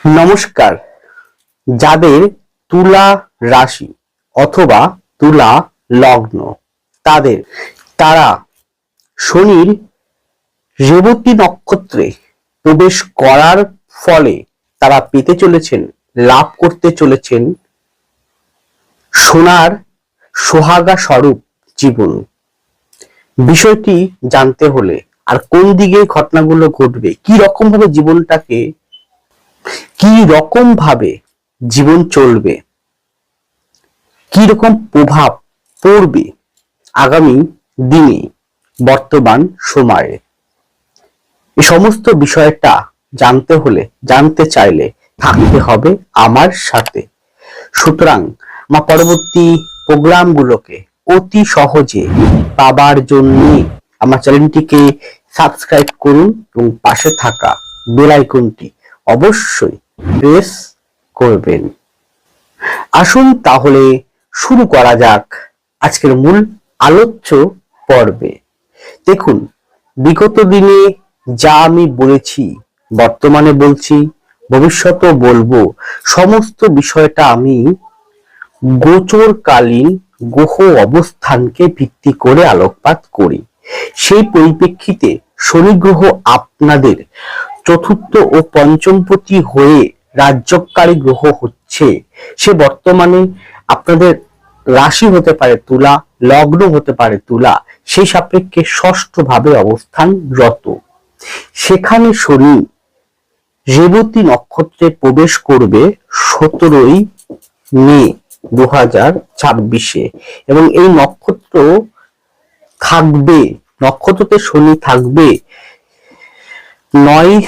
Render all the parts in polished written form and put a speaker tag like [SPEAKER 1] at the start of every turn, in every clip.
[SPEAKER 1] নমস্কার। যাদের তুলা রাশি অথবা তুলা লগ্ন তারা শনির রেবতী নক্ষত্রে প্রবেশ করার ফলে তারা পেতে চলেছেন, লাভ করতে চলেছেন সোনার সোহাগা স্বরূপ জীবন। বিষয়টি জানতে হলে আর কোন দিকে ঘটনাগুলো ঘটবে, কি রকম ভাবে জীবন চলবে, কি রকম প্রভাব পড়বে আগামী দিনে, বর্তমান সময়ে, এই সমস্ত বিষয়টা জানতে চাইলে থাকতে হবে আমার সাথে। সুতরাং আমার পরবর্তী প্রোগ্রামগুলোকে অতি সহজে পাবার জন্য আমার চ্যানেলটিকে সাবস্ক্রাইব করুন এবং পাশে থাকা বেল আইকনটি অবশ্যই প্রেস করবেন। আসুন তাহলে শুরু করা যাক আজকের মূল আলোচ্য পর্বে। দেখুন, বিগত দিনে যা আমি বলেছি, বর্তমানে বলছি, ভবিষ্যতেও বলবো, সমস্ত বিষয়টা আমি গোচরকালীন গ্রহ অবস্থানকে ভিত্তি করে আলোকপাত করি। সেই পরিপ্রেক্ষিতে শনি গ্রহ আপনাদের চতুর্থ ও পঞ্চমপতি হয়ে রাজ্যকারী গ্রহ হচ্ছে। সে বর্তমানে আপনাদের রাশি হতে পারে তুলা, লগ্ন হতে পারে তুলা, সেই সাপেক্ষে ষষ্ঠ ভাবে অবস্থানরত। সেখানে শনি রেবতী নক্ষত্রে প্রবেশ করবে 17ই মে 2026 এবং এই নক্ষত্রতে শনি থাকবে 9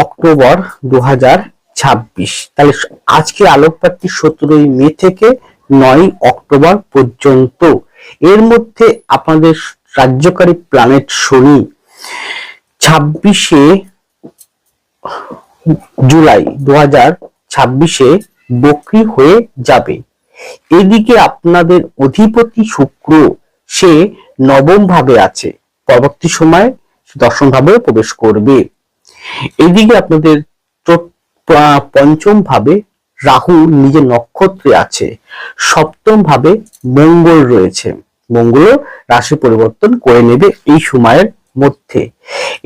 [SPEAKER 1] অক্টোবর 2026। তাহলে আজকে আলোকপাতটি 17ই মে থেকে 9 অক্টোবর পর্যন্ত। এর মধ্যে আপনাদের রাজ্যকারী প্ল্যানেট শনি 26 জুলাই 2026 বক্রী হয়ে যাবে। এদিকে আপনাদের অধিপতি শুক্র সে নবম ভাবে আছে, পরবর্তী সময় দশম ভাবে প্রবেশ করবে। এদিকে আপনাদের পঞ্চম ভাবে রাহু নিজের নক্ষত্রে আছে, সপ্তম ভাবে মঙ্গল রয়েছে, মঙ্গল রাশি পরিবর্তন করে নেবে এই সময়ের মধ্যে।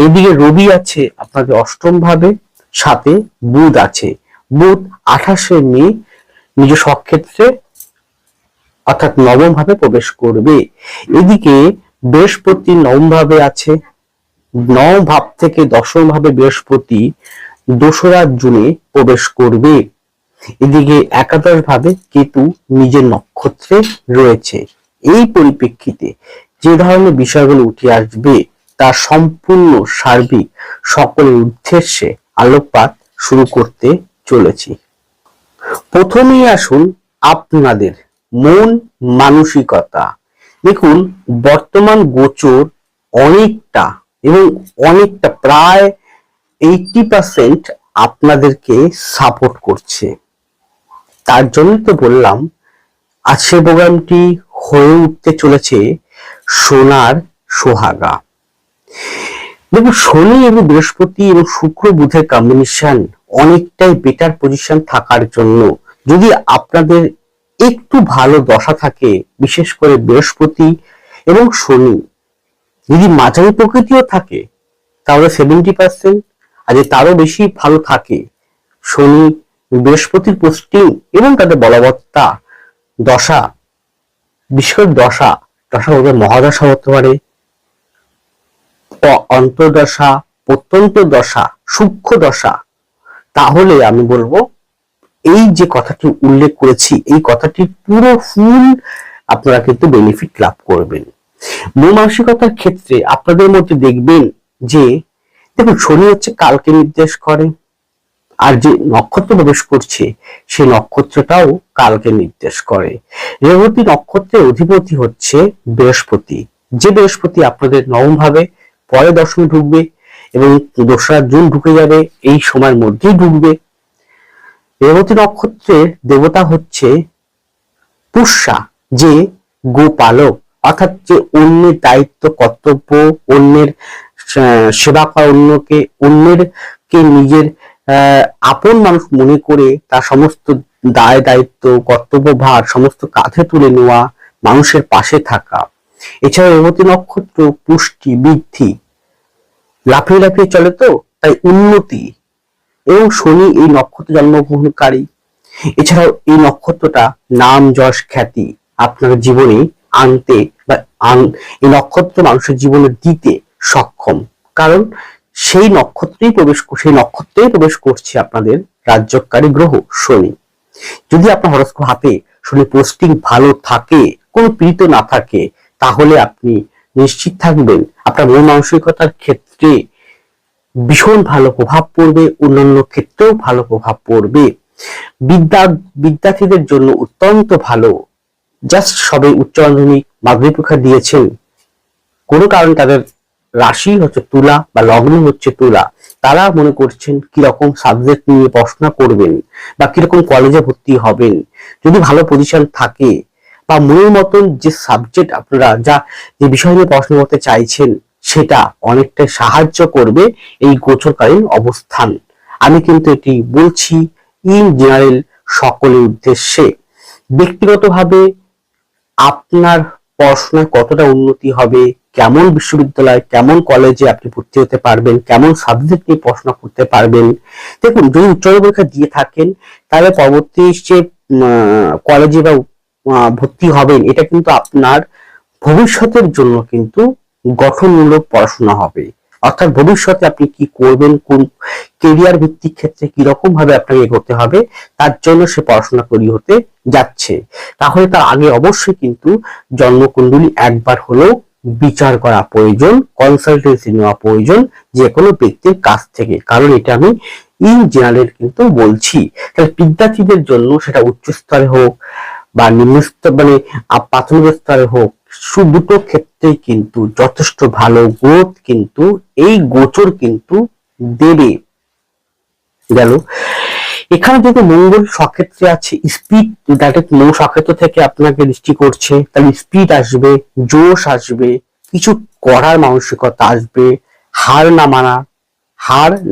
[SPEAKER 1] এদিকে রবি আছে আপনাদের অষ্টম ভাবে, সাথে বুধ আছে। বুধ 28 মে নিজ স্বক্ষেত্রে অর্থাৎ নবম ভাবে প্রবেশ করবে। এদিকে বৃহস্পতি নবম ভাবে আছে, নবম ভাব থেকে দশম ভাবে বৃহস্পতি 2রা জুনে প্রবেশ করবে। এদিকে একাদশ ভাবে কেতু নিজের নক্ষত্রে রয়েছে। এই পরিপ্রেক্ষিতে যে ধরনের বিষয়গুলো উঠে আসবে তার সম্পূর্ণ সার্বিক সকলের উদ্দেশ্যে আলোকপাত শুরু করতে চলেছি। প্রথমেই আসুন আপনাদের মন মানসিকতা। দেখুন, বর্তমান গোচর অনেকটা প্রায় 80% আপনাদেরকে সাপোর্ট করছে। তার জন্য তো বললাম আজকের প্রোগ্রামটি হয়ে উঠতে চলেছে সোনার সোহাগা। দেখুন, শনি এবং বৃহস্পতি এবং শুক্র বুধের কম্বিনেশন অনেকটাই বেটার পজিশন থাকার জন্য, যদি আপনাদের একটু ভালো দশা থাকে, বিশেষ করে বৃহস্পতি এবং শনি যদি মাঝারি প্রকৃতিও থাকে তাহলে 70%, আর তারও বেশি ভালো থাকে শনি বৃহস্পতির পোস্টিং এবং তাদের বলবত্তা দশা, বিশেষ করে দশা মহাদশা হতে পারে, অন্তর্দশা, প্রত্যন্ত দশা, সূক্ষ্ম দশা, তাহলে আমি বলবো এই যে কথাটি উল্লেখ করেছি এই কথাটির পুরো ফুল আপনারা কিন্তু বেনিফিট লাভ করবেন। মন মানসিকতার ক্ষেত্রে আপনাদের মধ্যে দেখবেন যে, দেখুন, শনি হচ্ছে কালকে নির্দেশ করে, আর যে নক্ষত্র প্রবেশ করছে সেই নক্ষত্রটাও কালকে নির্দেশ করে। রেবতী নক্ষত্রের অধিপতি হচ্ছে বৃহস্পতি, যে বৃহস্পতি আপনাদের নবম ভাবে, পরে দশমে ঢুকবে এবং 2রা জুন ঢুকে যাবে, এই সময়ের মধ্যেই ঢুকবে। রেবতী নক্ষত্রের দেবতা হচ্ছে পুষ্যা, যে গোপালক, অর্থাৎ যে অন্যের দায়িত্ব কর্তব্য, অন্যের সেবা করা, অন্যকে নিজের আপন মানুষ মনে করে তার সমস্ত দায় দায়িত্ব কর্তব্য ভার সমস্ত কাঁধে তুলে নেওয়া, মানুষের পাশে থাকা। এছাড়া রেবতী নক্ষত্র পুষ্টি বৃদ্ধি, লাফিয়ে লাফিয়ে চলে তো তাই উন্নতি, এবং শনি এই নক্ষত্র জন্মগ্রহণকারী। এছাড়াও এই নক্ষত্রটা নাম যশ খ্যাতি আপনার জীবনে আনতে বা এই নক্ষত্র মানুষের জীবনে দিতে সক্ষম, কারণ সেই নক্ষত্রেই প্রবেশ করছে আপনাদের রাজ্যকারী গ্রহ শনি। যদি আপনার হরস্কোপ হাতে শনি পোস্টিং ভালো থাকে, কোনো পীড়িত না থাকে, তাহলে আপনি নিশ্চিত থাকবেন আপনার মন মানসিকতার ক্ষেত্রে ভীষণ ভালো প্রভাব পড়বে, অন্যান্য ক্ষেত্রেও ভালো প্রভাব পড়বে। বিদ্যার্থীদের জন্য অত্যন্ত ভালো। জাস্ট সবে উচ্চ মাধ্যমিক মাধ্যমিক পরীক্ষা দিয়েছেন, কোনো কারণে তাদের রাশি হচ্ছে তুলা বা লগ্ন হচ্ছে তুলা, তারা মনে করছেন কিরকম সাবজেক্ট নিয়ে পড়াশোনা করবেন বা কিরকম কলেজে ভর্তি হবেন। যদি ভালো পজিশন থাকে বা মনের মতন যে সাবজেক্ট আপনারা যে বিষয় নিয়ে পড়াশোনা করতে চাইছেন, সেটা অনেকটাই সাহায্য করবে এই গোচরকালীন অবস্থান। আমি কিন্তু এটি বলছি ইন জেনারেল সকলের উদ্দেশ্যে। ব্যক্তিগতভাবে আপনার পড়াশোনায় কতটা উন্নতি হবে, কেমন বিশ্ববিদ্যালয় কেমন কলেজে আপনি ভর্তি হতে পারবেন, কেমন সাবজেক্ট নিয়ে পড়াশোনা করতে পারবেন। দেখুন, যদি উচ্চ পরীক্ষা দিয়ে থাকেন তাহলে পরবর্তী যে কলেজে বা ভর্তি হবেন, এটা কিন্তু আপনার ভবিষ্যতের জন্য কিন্তু গঠনমূলক পড়াশোনা হবে। অর্থাৎ ভবিষ্যতে আপনি কি করবেন, কোন কেরিয়ার ভিত্তিক ক্ষেত্রে কিরকম ভাবে আপনাকে এগোতে হবে, তার জন্য সে পড়াশোনা তৈরি হতে যাচ্ছে। তাহলে তার আগে অবশ্যই কিন্তু জন্মকুণ্ডলী একবার হলেও বিচার করা প্রয়োজন, কনসালটেন্সি নেওয়া প্রয়োজন যে কোনো ব্যক্তির কাছ থেকে, কারণ এটা আমি ইন জেনারেল কিন্তু বলছি। তাহলে বিদ্যার্থীদের জন্য সেটা উচ্চ স্তরে হোক বা নিম্ন স্তর মানে প্রাথমিক স্তরে হোক, দুটো ক্ষেত্রেই কিন্তু যথেষ্ট ভালো গ্রোথ কিন্তু এই গোচর কিন্তু দেবে। গেল, এখানে যদি মঙ্গল সক্ষেত্রে আছে, স্পিড মঙ্গল সক্ষেত্র থেকে আপনাকে দৃষ্টি করছে, তাহলে স্পিড আসবে, জোশ আসবে, কিছু করার মানসিকতা আসবে, হার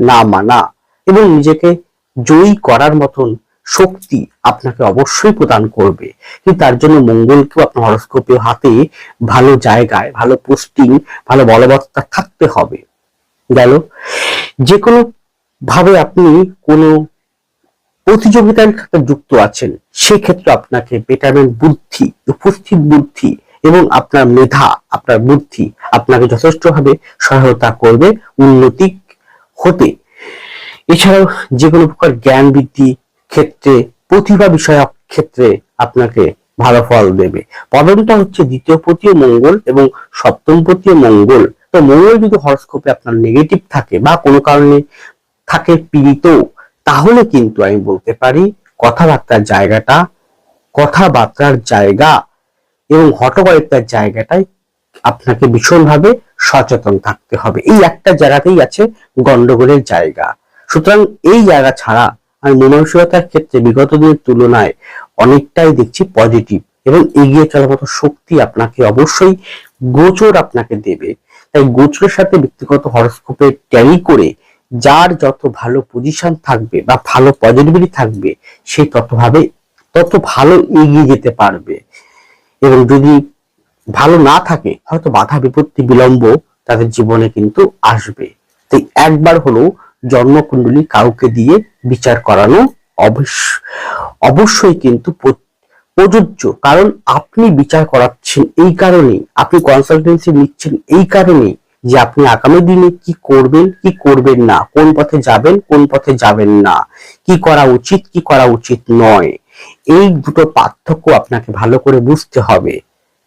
[SPEAKER 1] না মানা এবং নিজেকে জয়ী করার মতন শক্তি আপনাকে অবশ্যই প্রদান করবে। কিন্তু তার জন্য মঙ্গলকেও আপনার হরস্কোপে হাতে ভালো জায়গায়, ভালো পোস্টিং, ভালো বলবত্তা থাকতে হবে। গেল, যে কোনো ভাবে আপনি কোনো প্রতিযোগিতার সাথে যুক্ত আছেন, সেক্ষেত্রে আপনাকে বেটারমেন্ট বুদ্ধি, উপস্থিত বুদ্ধি এবং আপনার মেধা, আপনার বুদ্ধি আপনাকে যথেষ্টভাবে সহায়তা করবে উন্নতি হতে। এছাড়াও যে কোনো প্রকার জ্ঞান বৃদ্ধি ক্ষেত্রে, প্রতিভা বিষয়ক ক্ষেত্রে আপনাকে ভালো ফল দেবে। পদনটা হচ্ছে দ্বিতীয় পতিও মঙ্গল এবং সপ্তম পতিও মঙ্গল। তো মঙ্গল যদি হরস্কোপে আপনার নেগেটিভ থাকে বা কোনো কারণে থাকে পীড়িত, তাহলে কিন্তু আমি বলতে পারি কথাবার্তার জায়গা এবং হঠকারিতার জায়গাটায় আপনাকে ভীষণভাবে সচেতন থাকতে হবে। এই একটা জায়গাতেই আছে গন্ডগোলের জায়গা। সুতরাং এই জায়গা ছাড়া আমি মনমানসিকতার ক্ষেত্রে বিগত দিনের তুলনায় অনেকটাই দেখছি পজিটিভ এবং এগিয়ে চলার মতো শক্তি আপনাকে অবশ্যই গোচর আপনাকে দেবে। তাই গোচরের সাথে ব্যক্তিগত হরস্কোপে ট্যালি করে যার যত ভালো পজিশন থাকবে বা ভালো পজিটিভিটি থাকবে, সে তত ভালো এগিয়ে যেতে পারবে। এবং যদি ভালো না থাকে, হয়তো বাধা বিপত্তি বিলম্ব তাদের জীবনে কিন্তু আসবে। তাই একবার হলেও জন্মকুণ্ডলী কাউকে দিয়ে বিচার করানো অবশ্যই কিন্তু প্রযোজ্য, কারণ আপনি বিচার করাচ্ছেন এই কারণে, আপনি কনসালটেন্সি নিচ্ছেন এই কারণে যে আপনি আগামী দিনে কি করবেন কি করবেন না, কোন পথে যাবেন কোন পথে যাবেন না, কি করা উচিত কি করা উচিত নয়, এই দুটো পার্থক্য আপনাকে ভালো করে বুঝতে হবে।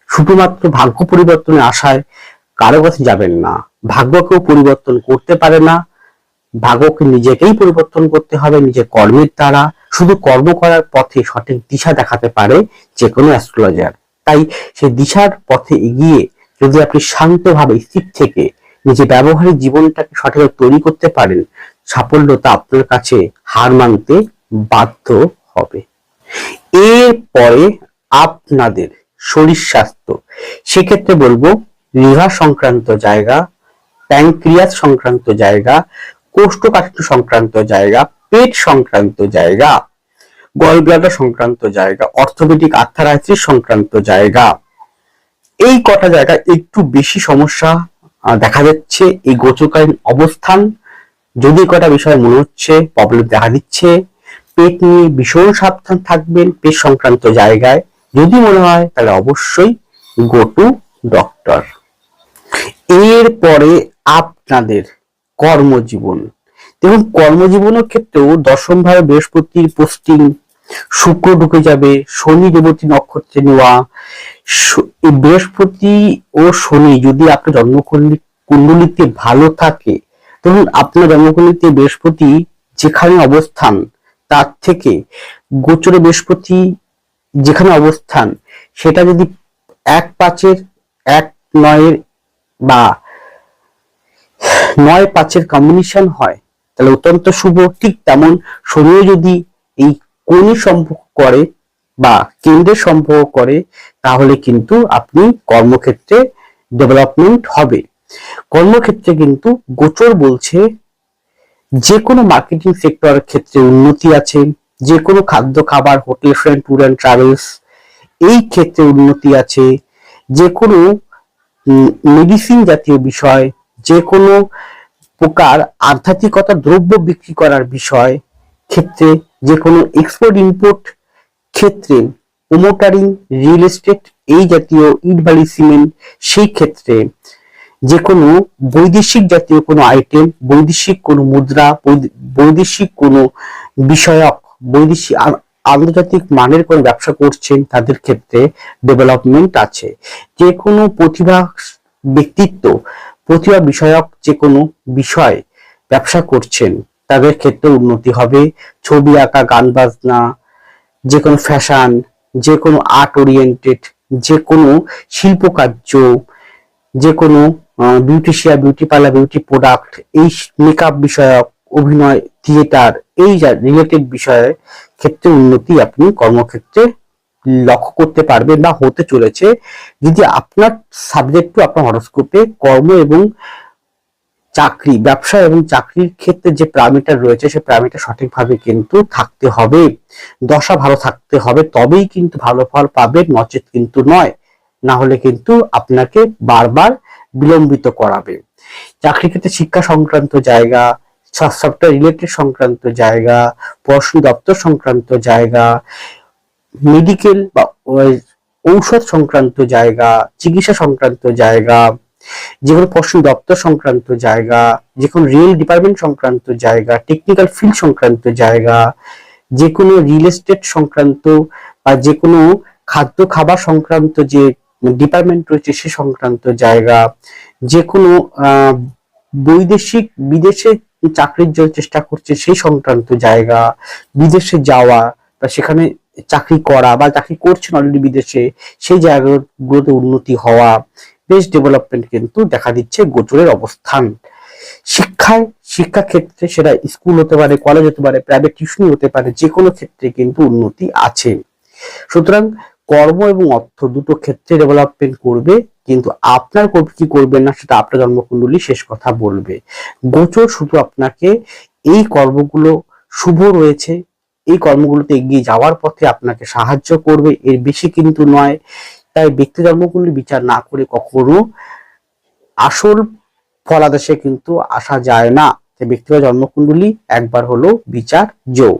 [SPEAKER 1] শুধুমাত্র ভাগ্য পরিবর্তনের আশায় কারো কাছে যাবেন না। ভাগ্যকেও পরিবর্তন করতে পারে না, ভাগ্যকে নিজেকেই পরিবর্তন করতে হবে নিজের কর্মের দ্বারা। শুধু কর্ম করার পথে সঠিক দিশা দেখাতে পারে যে কোনো অ্যাস্ট্রোলজার। তাই সেই দিশার পথে এগিয়ে যদি আপনি শান্তভাবে স্থির থেকে নিজের ব্যবহারিক জীবনটাকে সঠিকভাবে তৈরি করতে পারেন, সাফল্যতা আপনার কাছে হার মানতে বাধ্য হবে। এরপরে আপনাদের শরীর স্বাস্থ্য, সেক্ষেত্রে বলবো লিভার সংক্রান্ত জায়গা, প্যানক্রিয়াস সংক্রান্ত জায়গা, কোষ্ঠকাঠিন্য সংক্রান্ত জায়গা, পেট সংক্রান্ত জায়গা, গল ব্লাডার সংক্রান্ত জায়গা, অর্থোপেডিক আর্থারাইটিস সংক্রান্ত জায়গা, এই কটা জায়গায় একটু বেশি সমস্যা দেখা যাচ্ছে এই গোচরকালীন অবস্থান। যদি কটা বিষয় মনে হচ্ছে প্রবলেম দেখা দিচ্ছে, পেট নিয়ে ভীষণ সাবধান থাকবেন পেট সংক্রান্ত জায়গায়। যদি মনে হয় তাহলে অবশ্যই গো টু ডক্টর। এরপরে আপনাদের কর্মজীবন, দেখুন কর্মজীবনের ক্ষেত্রেও দশম ভাবে বৃহস্পতির পোস্টিং, শুক্র ঢুকে যাবে, শনি রেবতী নক্ষত্রে নেওয়া। বৃহস্পতি ও শনি যদি আপনার জন্মকুণ্ডলিতে ভালো থাকে, ধরুন আপনার জন্মকুণ্ডলিতে বৃহস্পতি যেখানে অবস্থান তার থেকে গোচরে বৃহস্পতি যেখানে অবস্থান সেটা যদি 1-5 1-9 বা 9-5 কম্বিনেশন হয় তাহলে অত্যন্ত শুভ। ঠিক তেমন শনিও যদি এই কোণে সম্পর্ক করে বা কেন্দ্রের সম্পর্ক করে তাহলে কিন্তু আপনি কর্মক্ষেত্রে ডেভেলপমেন্ট হবে। কর্মক্ষেত্রে কিন্তু গোচর বলছে যে কোনো মার্কেটিং সেক্টরের ক্ষেত্রে উন্নতি আছে, যে কোনো খাদ্য খাবার, hotel friend, tour and travels এই ক্ষেত্রে উন্নতি আছে, যে কোনো মেডিসিন জাতীয় বিষয়, যে কোনো প্রকার আধ্যাত্মিকতা দ্রব্য বিক্রি করার বিষয় ক্ষেত্রে, যে কোনো এক্সপোর্ট ইম্পোর্ট ক্ষেত্রে, প্রোমোটারিং, রিয়েল এস্টেট এই জাতীয় ইট বালি সিমেন্ট সেই ক্ষেত্রে, যে কোনো বৈদেশিক জাতীয় কোনো আইটেম, বৈদেশিক কোনো মুদ্রা, বৈদেশিক কোনো বিষয়ক, বৈদেশিক আন্তর্জাতিক মানের কোনো ব্যবসা করছেন তাদের ক্ষেত্রে ডেভেলপমেন্ট আছে। যে কোনো প্রতিভা ব্যক্তিত্ব, প্রতিভা বিষয়ক যে কোনো বিষয় ব্যবসা করছেন তাদের ক্ষেত্রে উন্নতি হবে। ছবি আঁকা, গান বাজনা, যে কোনো ফ্যাশন, যে কোনো আর্ট ওরিয়েন্টেড, যে কোনো শিল্পকার্য, যে কোনো beautician, beauty parlour, beauty product, এই মেকআপ বিষয়ক, অভিনয়, থিয়েটার এই রিলেটেড বিষয়ের ক্ষেত্রে উন্নতি আপনি কর্মক্ষেত্রে লক্ষ্য করতে পারবেন বা হতে চলেছে যদি আপনার সাবজেক্ট টু আপনার হরোস্কোপে কর্ম এবং চাকরি, ব্যবসা এবং চাকরির ক্ষেত্রে যে প্যারামিটার রয়েছে সেই প্যারামিটার সঠিকভাবে কিন্তু থাকতে হবে, দশা ভালো থাকতে হবে, তবেই কিন্তু ভালো ফল পাবেন, নচেত কিন্তু নয়। না হলে কিন্তু আপনাকে বারবার বিলম্বিত করাবে। চাকরি ক্ষেত্রে শিক্ষা সংক্রান্ত জায়গা, সফটওয়্যার রিলেটেড সংক্রান্ত জায়গা, পড়াশোনা দপ্তর সংক্রান্ত জায়গা, মেডিকেল বা ঔষধ সংক্রান্ত জায়গা, চিকিৎসা সংক্রান্ত জায়গা, যে কোনো পড়াশোনা দপ্তর সংক্রান্ত জায়গা, যে কোনো রিয়েল ডিপার্টমেন্ট সংক্রান্ত জায়গা, টেকনিক্যাল ফিল্ড সংক্রান্ত জায়গা, যে কোনো রিয়েল এস্টেট সংক্রান্ত বা যে কোনো খাদ্য খাবার সংক্রান্ত যে ডিপার্টমেন্ট রয়েছে সে সংক্রান্ত জায়গা, যে কোনো বৈদেশিক বিদেশে চাকরির জন্য চেষ্টা করছে সেই সংক্রান্ত জায়গা, বিদেশে যাওয়া বা সেখানে চাকরি করা বা চাকরি করছেন অলরেডি বিদেশে সেই জায়গাগুলোতে উন্নতি হওয়া, বেশ ডেভেলপমেন্ট কিন্তু দেখা দিচ্ছে গোচরের অবস্থান। শিক্ষা ক্ষেত্রে সেটা স্কুল হতে পারে, কলেজ হতে পারে, প্রাইভেট টিউশন হতে পারে, যে কোনো ক্ষেত্রে কিন্তু উন্নতি আছে। সুতরাং কর্ম এবং অর্থ দুটো ক্ষেত্রে ডেভেলপমেন্ট করবে, কিন্তু আপনার কি করবেন না সেটা আপনার জন্মকুণ্ডলী শেষ কথা বলবে। গোচর শুধু আপনাকে এই কর্মগুলো শুভ রয়েছে, এই কর্মগুলোতে এগিয়ে যাওয়ার পথে আপনাকে সাহায্য করবে, এর বেশি কিন্তু নয়। তাই ব্যক্তি জন্মকুণ্ডলী বিচার না করে কখনো আসল ফলাদেশে কিন্তু আসা যায় না। ব্যক্তিগত জন্মকুণ্ডলী একবার হলো বিচার যোগ।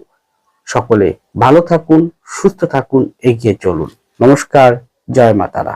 [SPEAKER 1] সকলে ভালো থাকুন, সুস্থ থাকুন, এগিয়ে চলুন। নমস্কার, জয় মা তারা।